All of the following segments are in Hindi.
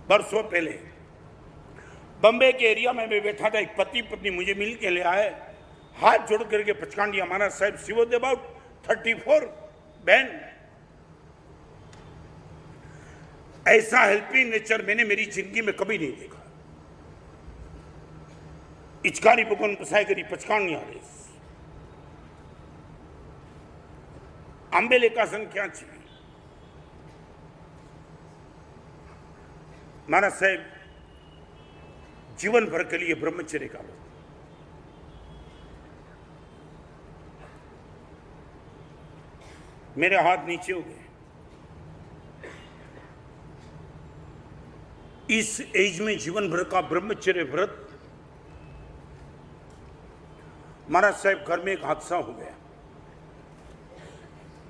बरसों पहले बम्बे के एरिया में मैं बैठा था, एक पति पत्नी मुझे मिल के ले आए, हाथ जोड़ करके पचकान दिया, महाराज साहब शी वॉज अबाउट 34 बहन। ऐसा हेल्पिंग नेचर मैंने मेरी जिंदगी में कभी नहीं देखा। इचकारी भगवान पसाई करी पचकान नहीं आ रही आंबेले का संख्या चाहिए। महाराज साहब जीवन भर के लिए ब्रह्मचर्य का व्रत, मेरे हाथ नीचे हो गए। इस एज में जीवन भर का ब्रह्मचर्य व्रत। महाराज साहब घर में एक हादसा हो गया।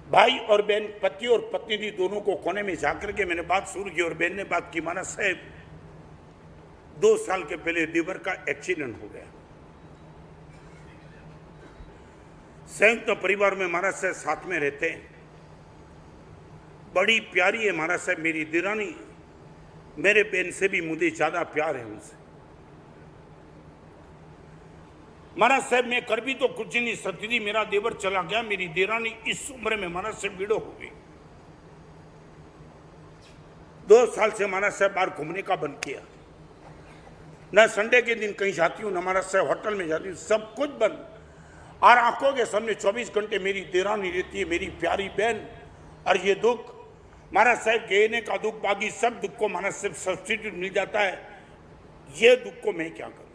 भाई और बहन, पति और पत्नी थी, दोनों को कोने में जाकर के मैंने बात शुरू की और बहन ने बात की। महाराज साहब 2 साल के पहले लीवर का एक्सीडेंट हो गया। संयुक्त परिवार में महाराज साहब साथ में रहते हैं, बड़ी प्यारी है महाराज साहब मेरी दिरानी। मेरे बहन से भी मुझे ज्यादा प्यार है उनसे। महाराज साहब मैं कर भी तो कुछ नहीं सकती थी, मेरा देवर चला गया, मेरी देरानी इस उम्र में महाराज साहब विडो हो गई। 2 साल से महाराज साहब बाहर घूमने का बंद किया, न संडे के दिन कहीं जाती हूँ, न महाराज साहब होटल में जाती हूँ, सब कुछ बंद। और आंखों के सामने 24 घंटे मेरी देरानी रहती है, मेरी प्यारी बहन। और ये दुख महाराज साहब गहने का दुख, बाकी सब दुख को महाराज साहब सब्सिट्यूट मिल जाता है। ये दुख को मैं क्या करूं।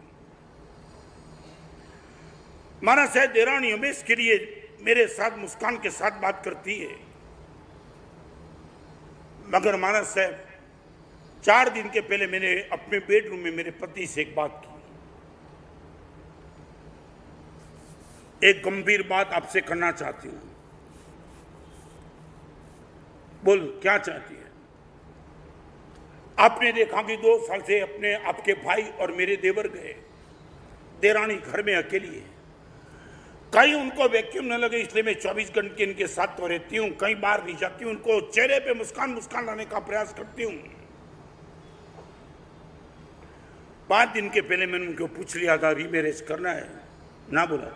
महाराज साहब देरानी हमेशा के लिए मेरे साथ मुस्कान के साथ बात करती है, मगर महाराज साहब 4 दिन के पहले मैंने अपने बेडरूम में मेरे पति से एक बात की। एक गंभीर बात आपसे करना चाहती हूं। बोल क्या चाहती है। आपने देखा कि 2 साल से अपने आपके भाई और मेरे देवर गए, देरानी घर में अकेली है। कहीं उनको वैक्यूम न लगे इसलिए मैं 24 घंटे इनके साथ तो रहती हूँ, कहीं बाहर नहीं जाती हूँ, उनको चेहरे पे मुस्कान मुस्कान लाने का प्रयास करती हूँ। 5 दिन के पहले मैंने उनको पूछ लिया था रीमैरेज करना है, ना बोला।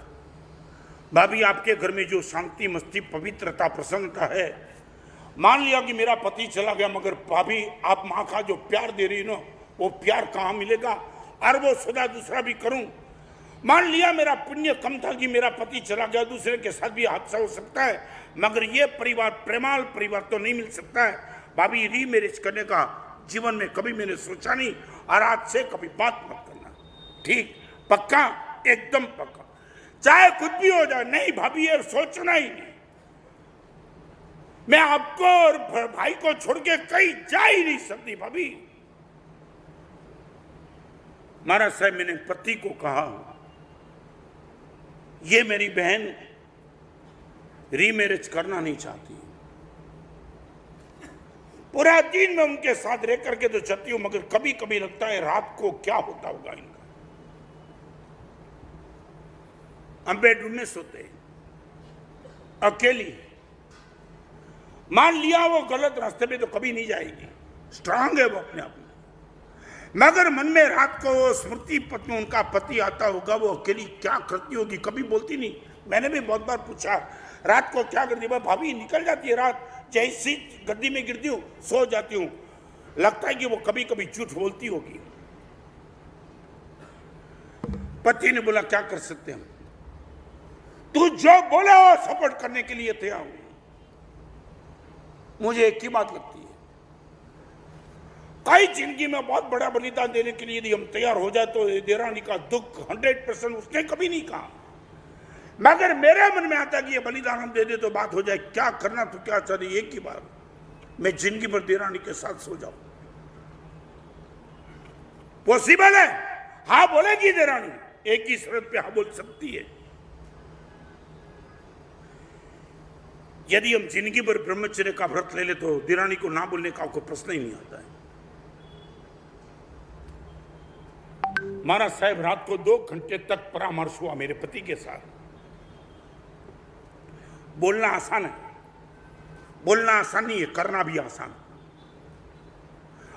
भाभी आपके घर में जो शांति मस्ती पवित्रता प्रसन्नता है, मान लिया कि मेरा पति चला गया, मगर भाभी आप माँ का जो प्यार दे रही ना, वो प्यार कहाँ मिलेगा। और वो सदा दूसरा भी करूं, मान लिया मेरा पुण्य कम था कि मेरा पति चला गया, दूसरे के साथ भी हादसा हो सकता है, मगर ये परिवार प्रेमाल परिवार तो नहीं मिल सकता है। भाभी रीमैरेज करने का जीवन में कभी मैंने सोचा नहीं, और आज से कभी बात मत करना, ठीक? पक्का, एकदम पक्का, चाहे कुछ भी हो जाए। नहीं भाभी ये सोचना ही नहीं। मैं आपको और भाई को छोड़ के कहीं जा ही नहीं सकती भाभी। महाराज साहब मैंने पति को कहा ये मेरी बहन रीमैरेज करना नहीं चाहती। पूरा दिन मैं उनके साथ रह करके तो चाहती हूं, मगर कभी कभी लगता है रात को क्या होता होगा इनका। हम बेडरूम में सोते अकेली। मान लिया वो गलत रास्ते पे तो कभी नहीं जाएगी, स्ट्रांग है वो अपने आप में, मगर मन में रात को वो स्मृति पत्नी उनका पति आता होगा, वो अकेली क्या करती होगी, कभी बोलती नहीं। मैंने भी बहुत बार पूछा रात को क्या करती है। भाभी निकल जाती है रात, जैसी गद्दी में गिरती हूँ सो जाती हूँ, लगता है कि वो कभी कभी झूठ बोलती होगी। पति ने बोला क्या कर सकते हम, तू जो बोला वो सपोर्ट करने के लिए तैयार हूं। मुझे एक ही बात लगती है, कई जिंदगी में बहुत बड़ा बलिदान देने के लिए यदि हम तैयार हो जाए तो देरानी का दुख 100% उसने कभी नहीं कहा, मगर मेरे मन में आता कि ये बलिदान हम दे दे तो बात हो जाए। क्या करना तो क्या चाहिए, एक ही बात, मैं जिंदगी भर देरानी के साथ सो जाऊं। पॉसिबल है? हाँ बोलेगी देरानी, एक ही शर्त पे हाँ बोल सकती है। यदि हम जिंदगी भर ब्रह्मचर्य का व्रत ले ले तो देरानी को ना बोलने का कोई प्रश्न ही नहीं आता है। महाराज साहब रात को 2 घंटे तक परामर्श हुआ मेरे पति के साथ। बोलना आसान है, बोलना आसान नहीं है, करना भी आसान।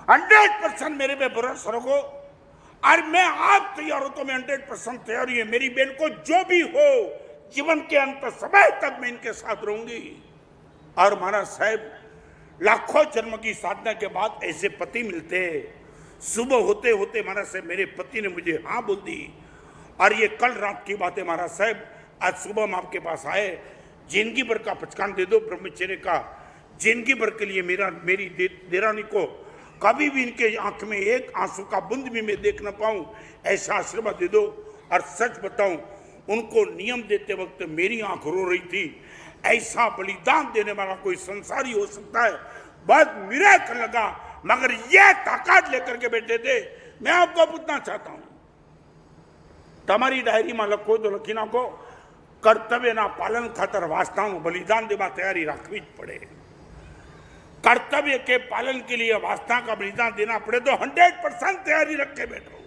100% मेरे पे भरोसा रखो और मैं आप तैयार हो तो मैं 100% तैयार हूं। मेरी बहन को जो भी हो जीवन के अंत समय तक मैं इनके साथ रहूंगी। और महाराज साहब लाखों जन्म की साधना के बाद ऐसे पति मिलते हैं। सुबह होते होते महाराज साहब मेरे पति ने मुझे हाँ बोल दी। और ये कल रात की बात है महाराज साहब। आज सुबह हम आपके पास आए। जिंदगी भर का पचकान दे दो ब्रह्मचर्य का। जिंदगी भर के लिए मेरी देरानी को कभी भी इनके आंख में एक आंसू का बूंद भी मैं देख ना पाऊं ऐसा आशीर्वाद दे दो। और सच बताऊं उनको नियम देते वक्त मेरी आंख रो रही थी। ऐसा बलिदान देने वाला कोई संसारी हो सकता है। बहुत मिराकल लगा मगर यह ताकत लेकर के बैठे थे। मैं आपको पूछना चाहता हूं તમારી ડાયરીમાં લખો તો લખી નાખો કર્તવ્યના પાલન ખાતર વાસનાનું બલિદાન દેવા તૈયારી રાખવી જ પડે। कर्तव्य के पालन के लिए वासना का बलिदान देना पड़े तो 100% तैयारी रख के बैठो।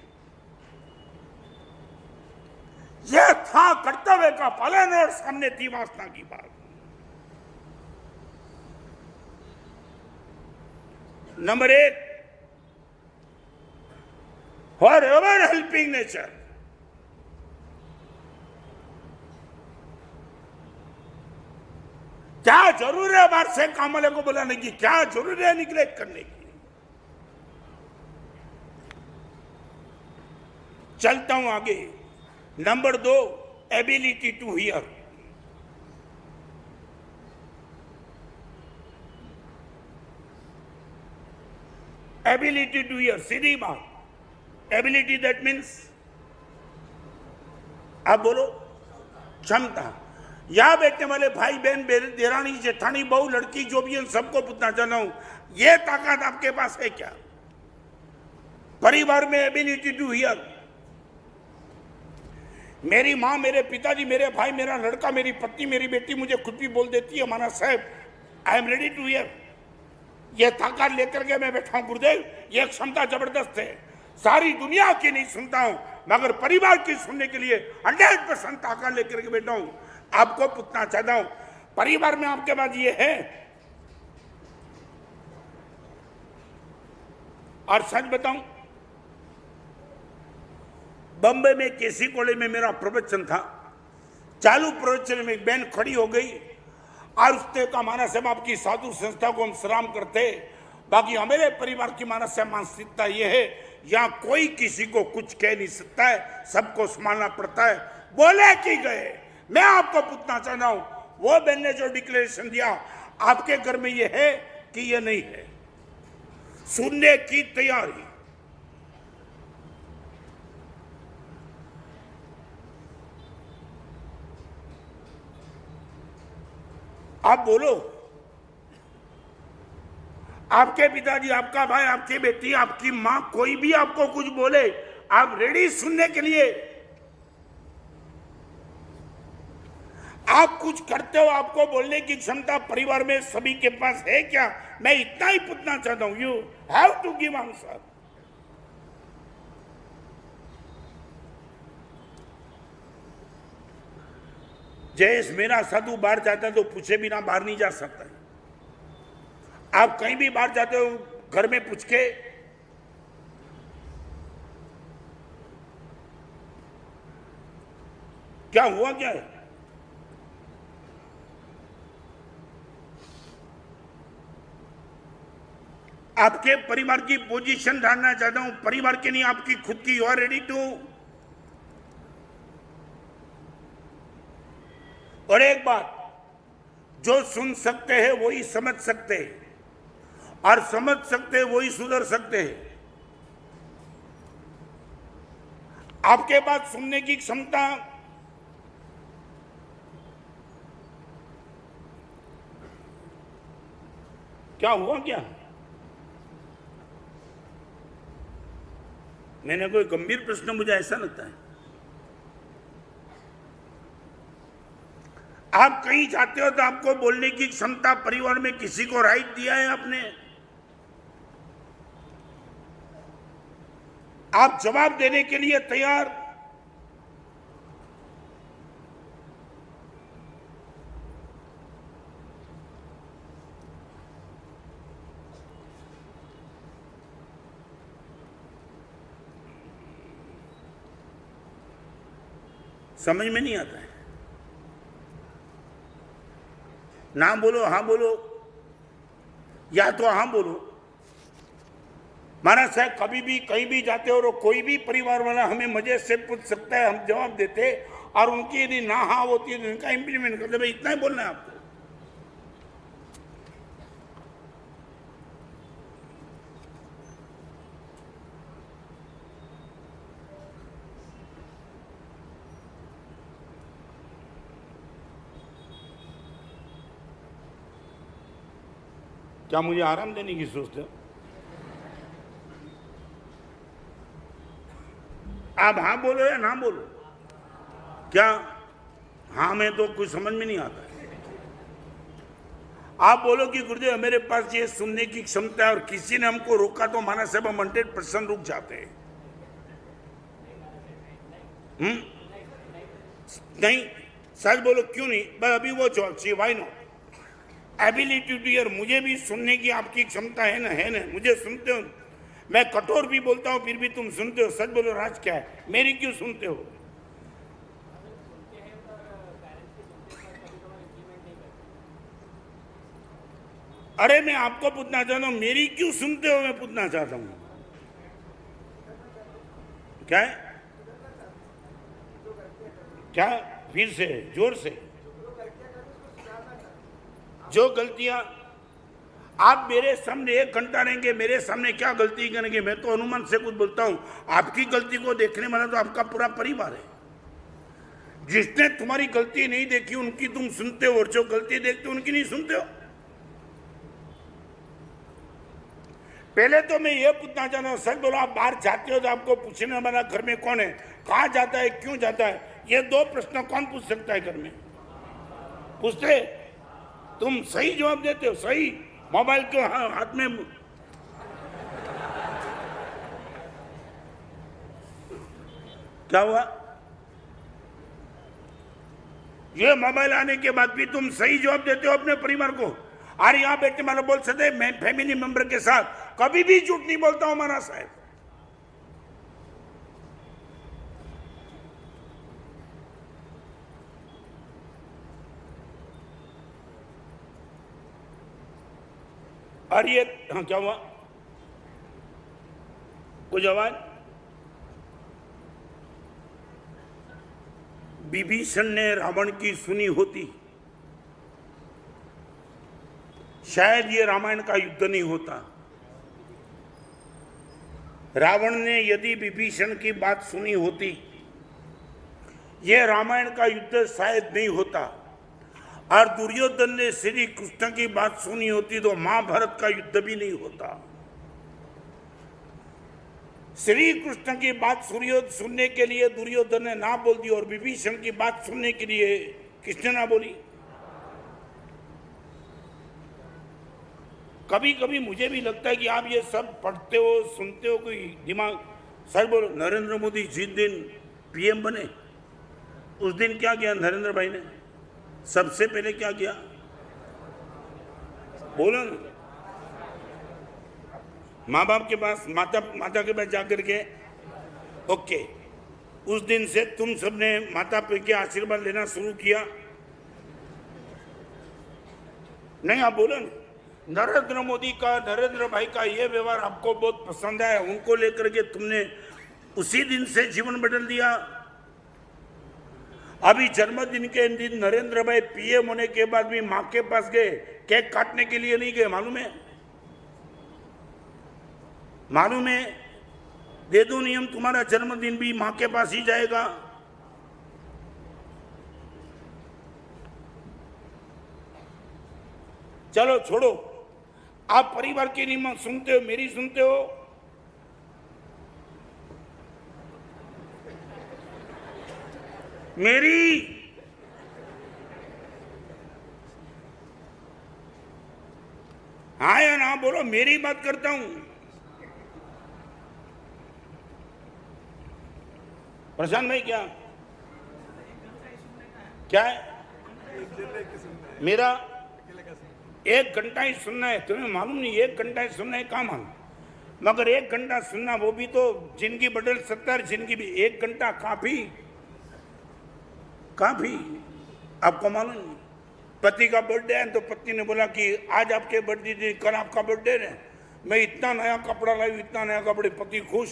यह था कर्तव्य का पालन और सामने थी वासना की बात। Number 1 for ever helping nature. क्या जरूर है बाहर से काम वाले को बुलाने की? क्या जरूर है निग्लेक्ट करने की? चलता हूं आगे। Number 2 ability to hear. Ability to hear सीधी बात। एबिलिटी दैट मीन्स आप बोलो क्षमता। यहां बैठने वाले भाई बहन देरानी जेठानी बहू लड़की जो भी है सबको पूछना चाहता हूं यह ताकत आपके पास है क्या? परिवार में एबिलिटी टू हियर। मेरी मां मेरे पिताजी मेरे भाई मेरा लड़का मेरी पत्नी मेरी बेटी मुझे खुद भी बोल देती है महाराज साहब I am ready to hear. यह ताकत लेकर के मैं बैठा हूं गुरुदेव। यह क्षमता जबरदस्त है। सारी दुनिया की नहीं सुनता हूं मगर परिवार की सुनने के लिए 100% ताकत लेकर के बैठा हूं। आपको पूछना चाहता हूं परिवार में आपके पास ये है? और सच बताऊं बंबई में केसी कॉलेज में मेरा प्रवचन था। चालू प्रवचन में एक बहन खड़ी हो गई और उसने कहा माना साहब आपकी साधु संस्था को हम सलाम करते, बाकी हमारे परिवार की माना साहब मानसिकता ये है यहां कोई किसी को कुछ कह नहीं सकता है, सबको संभालना पड़ता है। बोले कि गए। मैं आपको पूछना चाहता हूं वो बहन ने जो डिक्लेरेशन दिया आपके घर में ये है कि ये नहीं है? सुनने की तैयारी। आप बोलो। आपके पिताजी आपका भाई आपकी बेटी आपकी मां कोई भी आपको कुछ बोले आप रेडी सुनने के लिए? आप कुछ करते हो आपको बोलने की क्षमता परिवार में सभी के पास है क्या? मैं इतना ही पूछना चाहता हूं। You have to give answer. Jayesh मेरा साधु बाहर जाता है तो पूछे बिना बाहर नहीं जा सकता। आप कहीं भी बाहर जाते हो घर में पूछ के क्या हुआ क्या है? आपके परिवार की पोजीशन जानना चाहता हूं। परिवार के लिए आपकी खुद की। You are ready to. और एक बात जो सुन सकते हैं वही समझ सकते हैं और समझ सकते हैं वही सुधर सकते हैं। आपके पास सुनने की क्षमता क्या हुआ क्या? मैंने कोई गंभीर प्रश्न मुझे ऐसा लगता है। आप कहीं जाते हो तो आपको बोलने की क्षमता परिवार में किसी को राइट दिया है आपने? आप जवाब देने के लिए तैयार? समझ में नहीं आता है। ना बोलो हाँ बोलो, या तो हाँ बोलो। महाराज साहब कभी भी कहीं भी जाते हो और कोई भी परिवार वाला हमें मजे से पूछ सकता है, हम जवाब देते, और उनकी यदि ना हाँ होती है तो उनका इम्प्लीमेंट करते। भाई इतना ही बोलना है आपको। क्या मुझे आराम देने की सोचते हो? आप हाँ बोलो या ना बोलो। क्या हाँ में तो कुछ समझ में नहीं आता है। आप बोलो कि गुरुदेव मेरे पास ये सुनने की क्षमता है और किसी ने हमको रोका तो माना साहब हम 100% रुक जाते हैं। नहीं सच बोलो, क्यों नहीं? बस अभी वो चाहिए, why no ability to hear. मुझे भी सुनने की आपकी क्षमता है ना, है ना? मुझे सुनते हो, मैं कठोर भी बोलता हूं फिर भी तुम सुनते हो। सच बोलो राज क्या है, मेरी क्यों सुनते हो? अरे मैं आपको पूछना चाहता हूं, मेरी क्यों सुनते हो, मैं पूछना चाहता हूं। क्या है? क्या? फिर से जोर से। जो गलतियां आप मेरे सामने 1 घंटा रहेंगे, मेरे सामने क्या गलती करेंगे? मैं तो अनुमान से कुछ बोलता हूं। आपकी गलती को देखने वाला तो आपका पूरा परिवार है। जिसने तुम्हारी गलती नहीं देखी उनकी तुम सुनते हो, और जो गलती देखते हो उनकी नहीं सुनते हो। पहले तो मैं ये पूछना चाहता हूं, सच बोलो, आप बाहर जाते हो तो आपको पूछने वाला घर में कौन है? कहां जाता है, क्यों जाता है? ये 2 प्रश्न कौन पूछ सकता है घर में? पूछते? तुम सही जवाब देते हो, सही। मोबाइल के हाथ में क्या हुआ? ये मोबाइल आने के बाद भी तुम सही जवाब देते हो अपने परिवार को। अरे यहां बैठे मानो बोल सकते, मैं फैमिली मेंबर के साथ कभी भी झूठ नहीं बोलता हूं महाराज साहब। और ये हाँ क्या हुआ? कुछ आवाज? विभीषण ने रावण की सुनी होती, शायद ये रामायण का युद्ध नहीं होता। रावण ने यदि विभीषण की बात सुनी होती, ये रामायण का युद्ध शायद नहीं होता। और दुर्योधन ने श्री कृष्ण की बात सुनी होती तो महाभारत का युद्ध भी नहीं होता। श्री कृष्ण की बात सुनने के लिए दुर्योधन ने ना बोल दी, और विभीषण की बात सुनने के लिए किसने ना बोली? कभी कभी मुझे भी लगता है कि आप ये सब पढ़ते हो, सुनते हो, कोई दिमाग। सर बोलो, नरेंद्र मोदी जिस दिन पीएम बने उस दिन क्या किया नरेंद्र भाई ने? सबसे पहले क्या किया? बोलो ना। माँ बाप के पास, माता के पास जाकर के, ओके, उस दिन से तुम सबने माता पिता के आशीर्वाद लेना शुरू किया? नहीं, आप बोलो ना। नरेंद्र मोदी का, नरेंद्र भाई का ये व्यवहार आपको बहुत पसंद आया, उनको लेकर के तुमने उसी दिन से जीवन बदल दिया। अभी जन्मदिन के दिन नरेंद्र भाई पीएम होने के बाद भी मां के पास गए, केक काटने के लिए नहीं गए, मालूम है? मालूम है? दे दो नियम, तुम्हारा जन्मदिन भी मां के पास ही जाएगा। चलो छोड़ो, आप परिवार की नियम सुनते हो, मेरी सुनते हो? मेरी हाँ या ना बोलो, मेरी बात करता हूं। प्रशांत भाई क्या है? मेरा 1 घंटा ही सुनना है, तुम्हें मालूम नहीं? 1 घंटा ही सुनना है, कहाँ मालूम? मगर 1 घंटा सुनना, वो भी तो जिंदगी बदल सकता है, जिंदगी भी 1 घंटा काफी। काफी। आपको मालूम नहीं, पति का बर्थडे है तो पत्नी ने बोला कि आज आपके बर्थडे, कल आपका बर्थडे है, मैं इतना नया कपड़ा लाई, इतना नया कपड़े, पति खुश।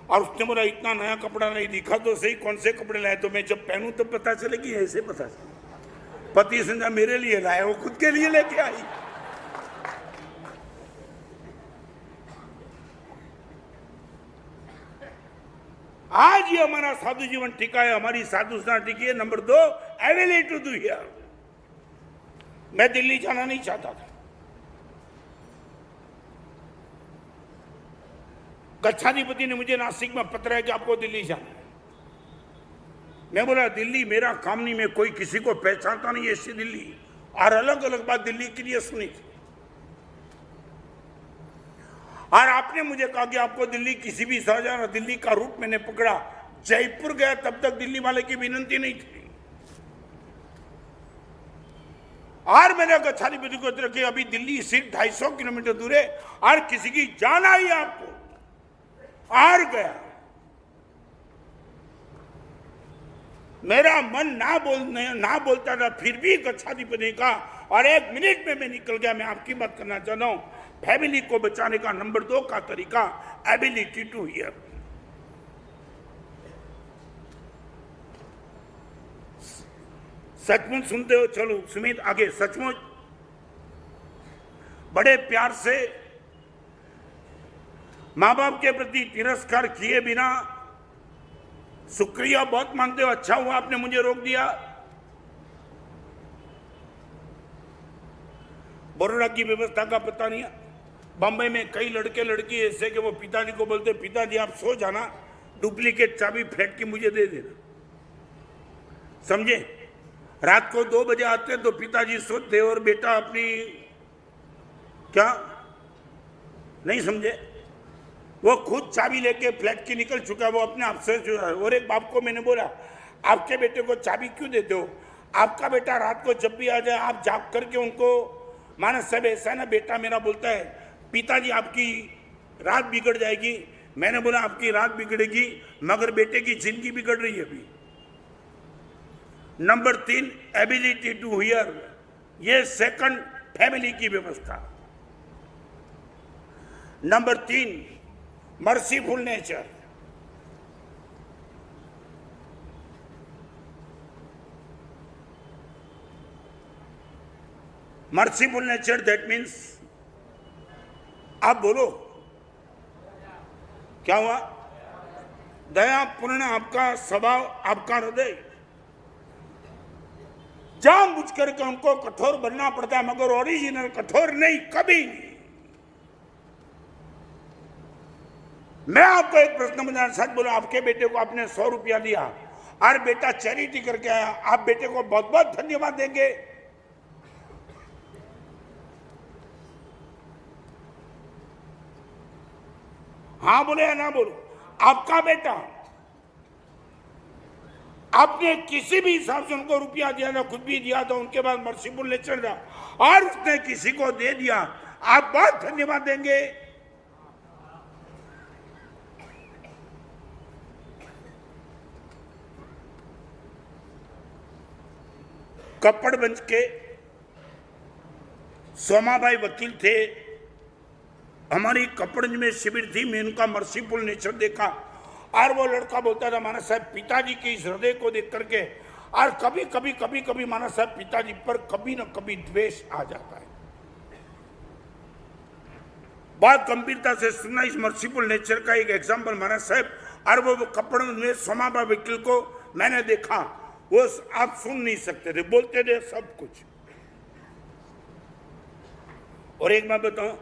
और उसने बोला इतना नया कपड़ा लाई, दिखा तो सही कौन से कपड़े लाए, तो मैं जब पहनूं तब पता चलेगी, ऐसे पता चले। पति समझा मेरे लिए लाए, वो खुद के लिए लेके आई। आज ये हमारा साधु जीवन टिका है, हमारी साधुता टिकी है। Number 2, ability to do hear. मैं दिल्ली जाना नहीं चाहता था। गच्छाधिपति ने मुझे नासिक में पत्र है कि आपको दिल्ली जाना है। मैं बोला दिल्ली मेरा काम नहीं, मैं कोई किसी को पहचानता नहीं, ऐसी दिल्ली। और अलग अलग बात दिल्ली के लिए सुनी थी। और आपने मुझे कहा कि आपको दिल्ली किसी भी शाहजहां, दिल्ली का रूट मैंने पकड़ा, जयपुर गया, तब तक दिल्ली वाले की विनती नहीं थी। और मैंने गच्छाधिपति को रखे, अभी दिल्ली सिर्फ 250 किलोमीटर दूर है और किसी की जान आई आपको, और गया। मेरा मन ना बोलता था, फिर भी गच्छाधिपति ने कहा, और 1 मिनट में मैं निकल गया। मैं आपकी बात करना चाहता हूं, फैमिली को बचाने का नंबर 2 का तरीका, एबिलिटी टू हियर। सचमुच सुनते हो? चलो सुमित आगे। सचमुच बड़े प्यार से मां बाप के प्रति तिरस्कार किए बिना शुक्रिया बहुत मानते हो, अच्छा हुआ आपने मुझे रोक दिया। बड़ौदा की व्यवस्था का पता नहीं है। बंबई में कई लड़के लड़की ऐसे कि वो पिताजी को बोलते, पिताजी आप सो जाना, डुप्लीकेट चाबी फ्लैट की मुझे दे देना। समझे? रात को 2 बजे आते तो पिताजी सोते और बेटा अपनी, क्या नहीं समझे, वो खुद चाबी लेके फ्लैट की निकल चुका, वो अपने आप से। और एक बाप को मैंने बोला, आपके बेटे को चाबी क्यों देते हो? आपका बेटा रात को जब भी आ जाए आप जाग करके उनको, मानस साहब ऐसा ना, बेटा मेरा बोलता है पिताजी आपकी रात बिगड़ जाएगी। मैंने बोला आपकी रात बिगड़ेगी मगर बेटे की जिंदगी बिगड़ रही है अभी। नंबर 3, एबिलिटी टू हियर, ये सेकंड फैमिली की व्यवस्था। Number 3, merciful nature. Merciful nature that means, आप बोलो क्या हुआ? दयापूर्ण आपका स्वभाव, आपका हृदय। जानबूझ करके उनको कठोर बनना पड़ता है मगर ओरिजिनल कठोर नहीं, कभी नहीं। मैं आपको एक प्रश्न बताना, सच बोलो, आपके बेटे को आपने 100 रुपया दिया और बेटा चैरिटी करके आया, आप बेटे को बहुत बहुत धन्यवाद देंगे? हाँ बोले या ना बोलो? आपका बेटा, आपने किसी भी हिसाब से उनको रुपया दिया था, खुद भी दिया था, उनके बाद मर्सीफुल नेचर था और उसने किसी को दे दिया, आप बहुत धन्यवाद देंगे? कपड़गंज के सोमाभाई वकील थे, हमारी कपड़गंज में शिविर थी, मैं उनका मर्सीफुल नेचर देखा और वो लड़का बोलता था, माना साहब पिताजी के इस हृदय को देख करके, और कभी कभी माना साहब पिताजी पर कभी न कभी द्वेष आ जाता है। बहुत गंभीरता से सुनना इस मर्सीफुल नेचर का एक एग्जाम्पल माना साहब। और वो कपड़गंज में सोमाभाई वकील को मैंने देखा, वो आप सुन नहीं सकते थे, बोलते थे सब कुछ। और एक बात बताऊं,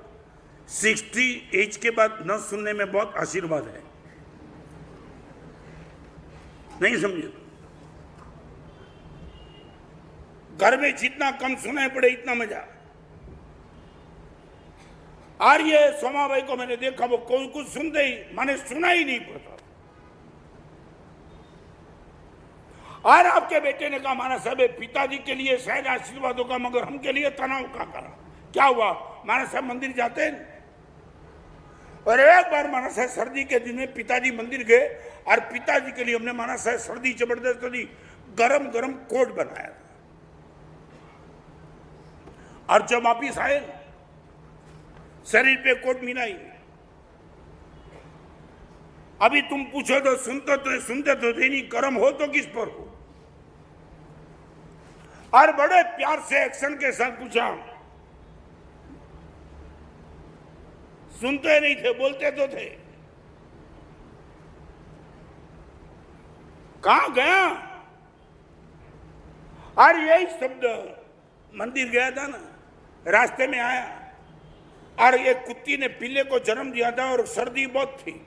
60 एज के बाद न सुनने में बहुत आशीर्वाद है। नहीं समझे? घर में जितना कम सुनाई पड़े इतना मजा। और ये सोमाभाई को मैंने देखा, वो कोई कुछ सुनते ही माने सुना ही नहीं पड़ता। और आपके बेटे ने कहा, माना साहब पिताजी के लिए शायद आशीर्वाद होगा मगर हम के लिए तनाव का करा। क्या हुआ? माना साहब मंदिर जाते हैं और एक बार माना साहब सर्दी के दिन में पिताजी मंदिर गए और पिताजी के लिए हमने माना साहब सर्दी जबरदस्ती गरम गरम कोट बनाया था। और जब वापिस आए शरीर पे कोट मिलाई। अभी तुम पूछो तो सुनते तो नहीं, गरम हो तो किस पर हो। और बड़े प्यार से एक्शन के साथ पूछा, सुनते नहीं थे, बोलते तो थे। कहां गया? और यही शब्द, मंदिर गया था ना, रास्ते में आया और एक कुत्ती ने पिल्ले को जन्म दिया था और सर्दी बहुत थी।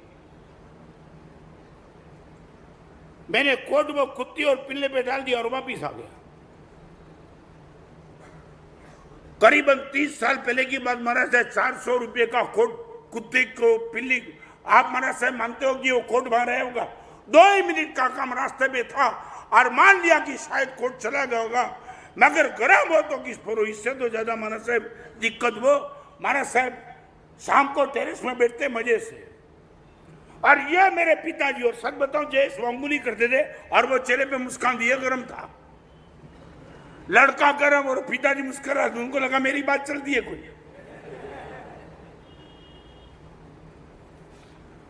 मैंने कोट वो कुत्ती और पिल्ले पे डाल दिया और वापिस आ गया। करीबन 30 साल पहले की बात। महाराज साहब 400 रुपये का कोट कुत्ते को पिल्ली, आप महाराज साहब मानते हो कि वो कोट वहां रहा होगा? 2 ही मिनट का काम रास्ते में था और मान लिया कि शायद कोट चला गया होगा, मगर गर्म हो तो किस पर हो। इससे तो ज्यादा महाराज साहब दिक्कत वो, महाराज साहब शाम को टेरेस में बैठते मजे से, और ये मेरे पिताजी, और सच बताओ जय स्वांगुली करते थे और वो चेहरे पे मुस्कान दिए, गर्म था, लड़का गर्म और पिताजी मुस्कुरा, उनको लगा मेरी बात चलती है कोई।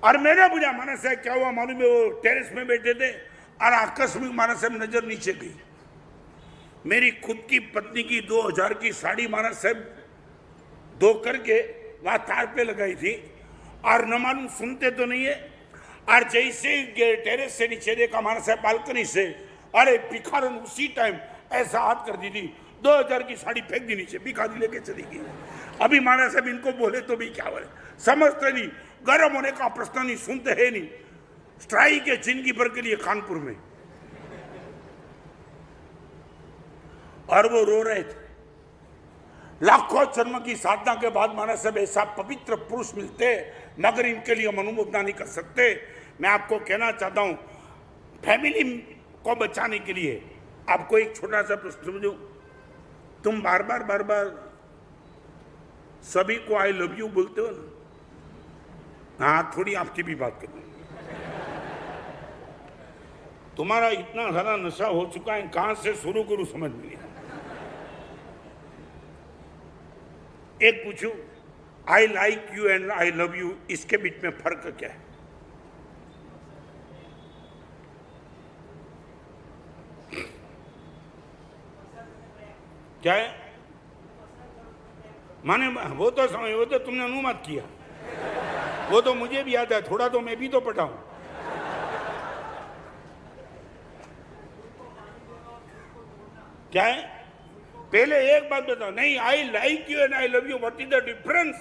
और मैंने बुझा मानस साहब क्या हुआ मालूम है, वो टेरेस में बैठे थे और आकस्मिक मानस साहब नजर नीचे गई। मेरी खुद की पत्नी की 2000 की साड़ी मानस साहब धो करके वहां तार पे लगाई थी, और न मालूम सुनते तो नहीं है। और जैसे टेरेस से नीचे देखा मानस साहब बालकनी से, अरे भिखारन उसी टाइम ऐसा हाथ कर दी थी, 2000 की साड़ी फेंक दी नीचे, भिखारी लेके चली गई। अभी माना साहब इनको बोले तो भी क्या बोले, समझते नहीं, गर्म होने का प्रश्न नहीं, सुनते है नहीं। स्ट्राइक है जिंदगी भर के लिए कानपुर में, और वो रो रहे थे। लाखों जन्म की साधना के बाद माना साहब ऐसा पवित्र पुरुष मिलते, मगर इनके लिए हम अनुभव नहीं कर सकते। मैं आपको कहना चाहता हूं, फैमिली को बचाने के लिए आपको एक छोटा सा प्रश्न समझो, तुम बार बार सभी को आई लव यू बोलते हो ना? हाँ, थोड़ी आपकी भी बात करूं। तुम्हारा इतना सारा नशा हो चुका है, कहां से शुरू करूं समझ में नहीं। एक पूछूं, I like you and I love you, इसके बीच में फर्क क्या है? क्या है? माने वो तो समझ, वो तो तुमने अनुमत किया, वो तो मुझे भी याद है, थोड़ा तो मैं भी तो पढ़ा हूं। क्या है? पहले एक बात बताओ, नहीं I like you and I love you, what is the difference?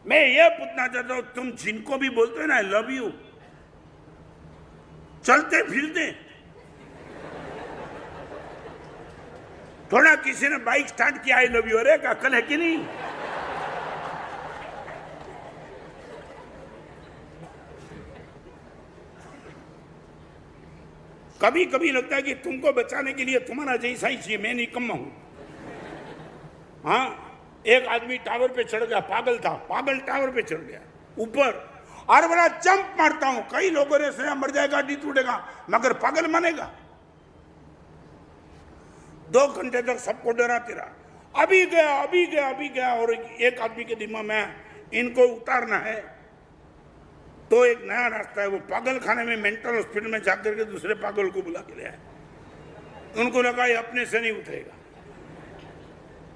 मैं ये पूछना चाहता हूं, तुम जिनको भी बोलते हो ना आई लव यू, चलते फिरते, थोड़ा किसी ने बाइक स्टार्ट किया आई लव यू, अरे अकल है कि नहीं? कभी कभी लगता है कि तुमको बचाने के लिए तुम्हारा जैसा ही चाहिए, मैं निकम्मा हूं। हाँ, एक आदमी टावर पे चढ़ गया, पागल था, पागल टावर पे चढ़ गया ऊपर, और बड़ा जंप मारता हूं, कई लोगों ने सुना मर जाएगा, डी टूटेगा, मगर पागल मानेगा। 2 घंटे तक सबको डराते रहा, अभी गया, और एक आदमी के दिमाग में इनको उतारना है, तो एक नया रास्ता है, वो पागल खाने में, मेंटल हॉस्पिटल में जाकर के दूसरे पागल को बुला के ले आए। उनको लगा ये अपने से नहीं उतरेगा,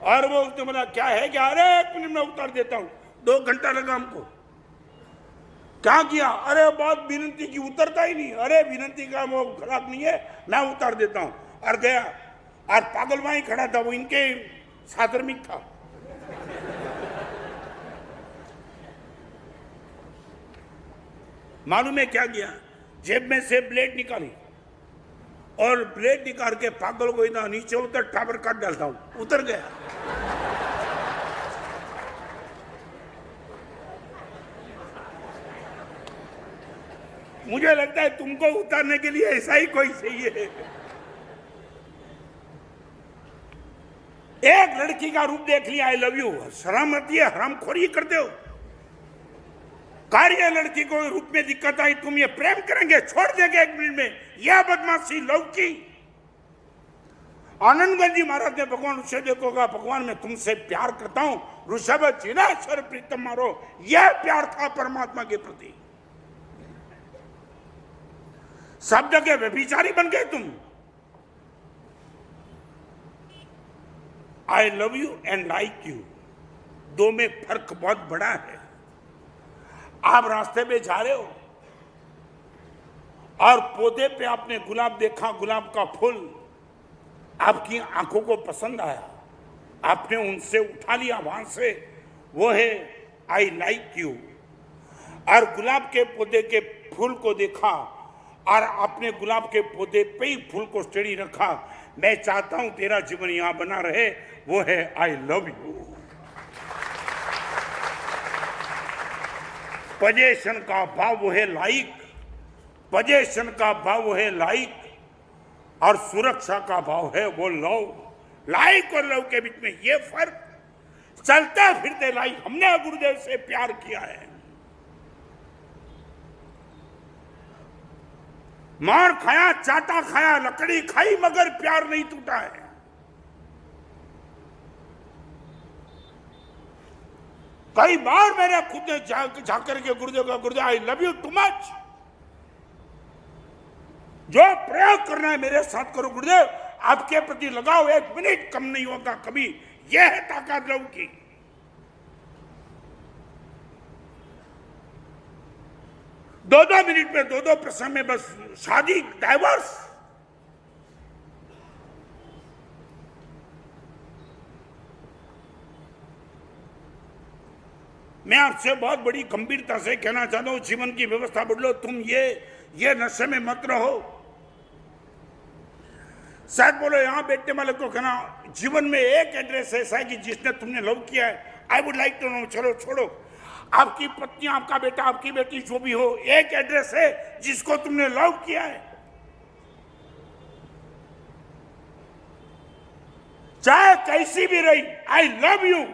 और वो उसने बोला क्या है क्या? अरे 1 मिनट में उतार देता हूं। 2 घंटा लगा हमको। क्या किया? अरे बहुत विनती की, उतरता ही नहीं। अरे विनती का वो खराब नहीं है, मैं उतार देता हूं। और गया, और पागल वहीं खड़ा था, वो इनके साधर्मिक था। मालूम है क्या किया? जेब में से ब्लेड निकाली, और ब्लेड निकाल के पागल को इधर नीचे उतर टावर काट डालता हूं, उतर गया। मुझे लगता है तुमको उतारने के लिए ऐसा ही कोई चाहिए। एक लड़की का रूप देख लिया, आई लव यू, शर्म आती है? हरामखोरी करते हो। कार्य लड़की को रूप में दिक्कत आई, तुम ये प्रेम करेंगे, छोड़ देंगे 1 मिनट में, यह बदमाशी लौकी। आनंदगंज जी महाराज ने भगवान ऋषभ को कहा, भगवान मैं तुमसे प्यार करता हूं, ऋषभ जिनाश्वर प्रीतम मारो, यह प्यार था परमात्मा के प्रति। शब्द के व्यभिचारी बन गए तुम। I love you and like you, दो में फर्क बहुत बड़ा है। आप रास्ते पे जा रहे हो और पौधे पे आपने गुलाब देखा, गुलाब का फूल आपकी आंखों को पसंद आया, आपने उनसे उठा लिया वहां से, वो है आई लाइक यू। और गुलाब के पौधे के फूल को देखा और आपने गुलाब के पौधे पे ही फूल को स्टेडी रखा, मैं चाहता हूं तेरा जीवन यहां बना रहे, वो है आई लव यू। पोजेशन का भाव वो है लाइक, पोजेशन का भाव वो है लाइक, और सुरक्षा का भाव है वो लव। लाइक और लव के बीच में ये फर्क, चलते फिरते लाइक, हमने गुरुदेव से प्यार किया है, मार खाया, चाटा खाया, लकड़ी खाई, मगर प्यार नहीं टूटा है। कई बार मैंने खुद ने जाकर के गुरुदेव का, गुरुदेव I love you too much, जो प्रयोग करना है मेरे साथ करो गुरुदेव, आपके प्रति लगाओ, 1 मिनट कम नहीं होगा कभी, यह है ताकत लव की। दो मिनट में दो प्रश्न में बस शादी, डाइवर्स। मैं आपसे बहुत बड़ी गंभीरता से कहना चाहता हूं, जीवन की व्यवस्था बदलो, तुम ये नशे में मत रहो। शायद बोलो यहां बैठने वाले को कहना, जीवन में एक एड्रेस ऐसा है कि जिसने तुमने लव किया है, I would like to know. चलो छोड़ो, आपकी पत्नी, आपका बेटा, आपकी बेटी, जो भी हो, एक एड्रेस है जिसको तुमने लव किया है, चाहे कैसी भी रही, आई लव यू।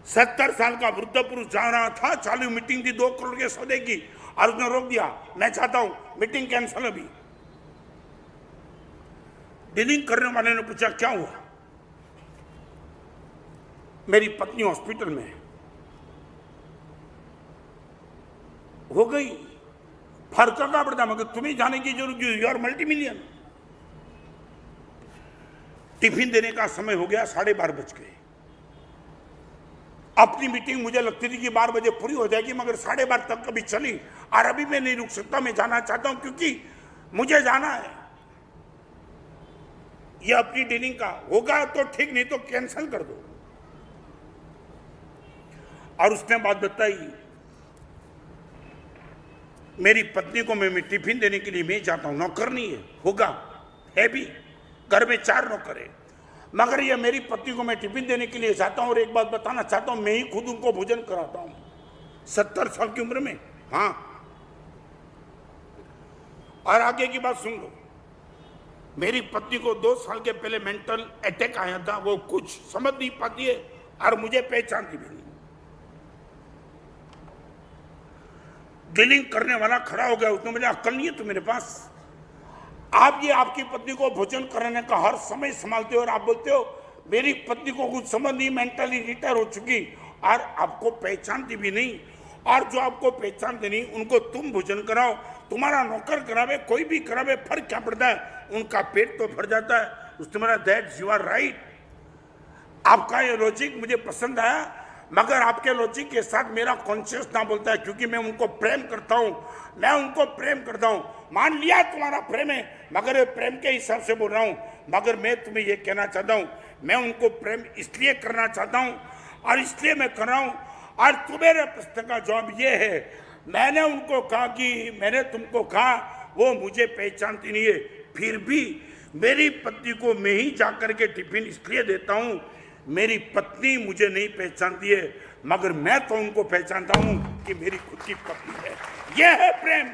70 साल का वृद्ध पुरुष जा रहा था, चालू मीटिंग थी 2 करोड़ के सौदे की, और उसने रोक दिया, मैं चाहता हूं मीटिंग कैंसिल अभी। डीलिंग करने वाले ने पूछा क्या हुआ, मेरी पत्नी हॉस्पिटल में है। हो गई, फर्क करना पड़ता, मगर तुम्हें जाने की जरूरत, you are multi million. Tiffin देने का समय हो गया, 12:30 बज गए। अपनी मीटिंग मुझे लगती थी कि 12 बजे पूरी हो जाएगी, मगर 12:30 तक कभी चली, और अभी मैं नहीं रुक सकता, मैं जाना चाहता हूं क्योंकि मुझे जाना है। ये अपनी डीलिंग का होगा तो ठीक, नहीं तो कैंसिल कर दो। और उसने बात बताई, मेरी पत्नी को मैं टिफिन देने के लिए मैं जाता हूं, नौकर नहीं है, होगा है भी, घर में 4 नौकर है, मगर ये मेरी पत्नी को मैं टिफिन देने के लिए जाता हूं, और एक बात बताना चाहता हूं, मैं ही खुद उनको भोजन कराता हूं, 70 साल की उम्र में। हाँ, और आगे की बात सुन लो, मेरी पत्नी को 2 साल के पहले मेंटल अटैक आया था, वो कुछ समझ नहीं पाती है और मुझे पहचानती भी नहीं। डीलिंग करने वाला खड़ा हो गया, उसने मुझे अक्ल नहीं है तो मेरे पास, आप ये आपकी पत्नी को भोजन कराने का हर समय संभालते हो, और आप बोलते हो मेरी पत्नी को कुछ समझ नहीं, मेंटली रिटायर हो चुकी, और आपको पहचानती भी नहीं, और जो आपको पहचानते नहीं उनको तुम भोजन कराओ, तुम्हारा नौकर करावे, कोई भी करावे, फर्क क्या पड़ता है, उनका पेट तो भर जाता है। उसने मेरा दैट यू आर राइट, आपका ये लॉजिक मुझे पसंद आया, मगर आपके लॉजिक के साथ मेरा कॉन्शियस ना बोलता है, क्योंकि मैं उनको प्रेम करता हूं, मैं उनको प्रेम करता हूं। मान लिया तुम्हारा प्रेम है, मगर ये प्रेम के हिसाब से बोल रहा हूं, मगर मैं तुम्हें ये कहना चाहता हूं, मैं उनको प्रेम इसलिए करना चाहता हूं और इसलिए मैं कर रहा हूं। और तुम्हारे प्रश्न का जवाब ये है, मैंने उनको कहा कि मैंने तुमको कहा, वो मुझे पहचानती नहीं है, फिर भी मेरी पत्नी को मैं ही जाकर के टिफिन इसलिए देता हूं, मेरी पत्नी मुझे नहीं पहचानती है, मगर मैं तो उनको पहचानता हूं कि मेरी खुद की पत्नी है। यह है प्रेम।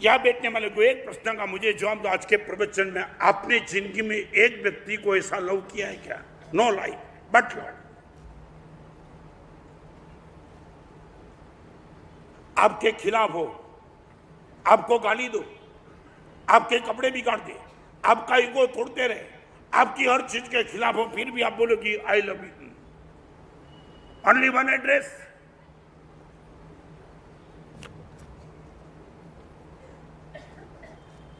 या बैठने वाले को एक प्रश्न का मुझे जवाब दो, आज के प्रवचन में आपने जिंदगी में एक व्यक्ति को ऐसा लव किया है क्या? No life but love. आपके खिलाफ हो, आपको गाली दो, आपके कपड़े बिगाड़ दे, आपका ईगो तोड़ते रहे, आपकी हर चीज के खिलाफ हो, फिर भी आप बोलो कि I love you. Only one address.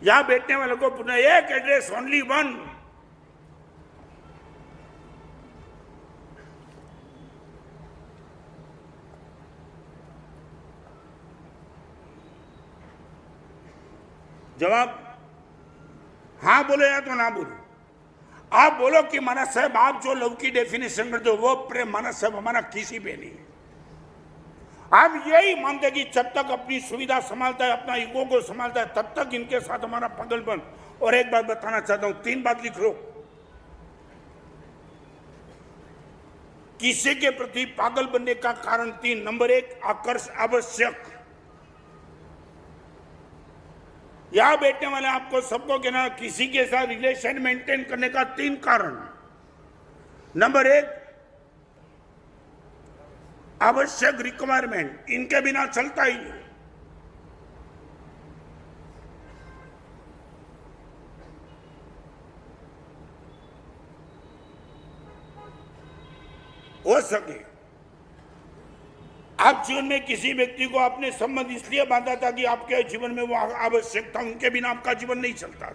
यहां बैठने वालों को पुनः एक एड्रेस, ओनली वन। जवाब हां बोलो या तो ना बोलो। आप बोलो कि मानस साहब आप जो लव की डेफिनेशन करते हो वो प्रेम, मानस साहब हमारा किसी पे नहीं है। हम यही मानते कि जब तक अपनी सुविधा संभालता है, अपना ईगो को संभालता है, तब तक इनके साथ हमारा पागलपन। और एक बात बताना चाहता हूं, 3 बात लिख लो। किसी के प्रति पागल बनने का कारण 3। नंबर 1 आकर्ष आवश्यक। यहां बैठने वाले आपको सबको कहना, किसी के साथ रिलेशन मेंटेन करने का 3 कारण। नंबर 1 आवश्यक, रिक्वायरमेंट, इनके बिना चलता ही नहीं। हो सके आप जीवन में किसी व्यक्ति को आपने संबंध इसलिए बांधा था कि आपके जीवन में वो आवश्यक था, उनके बिना आपका जीवन नहीं चलता।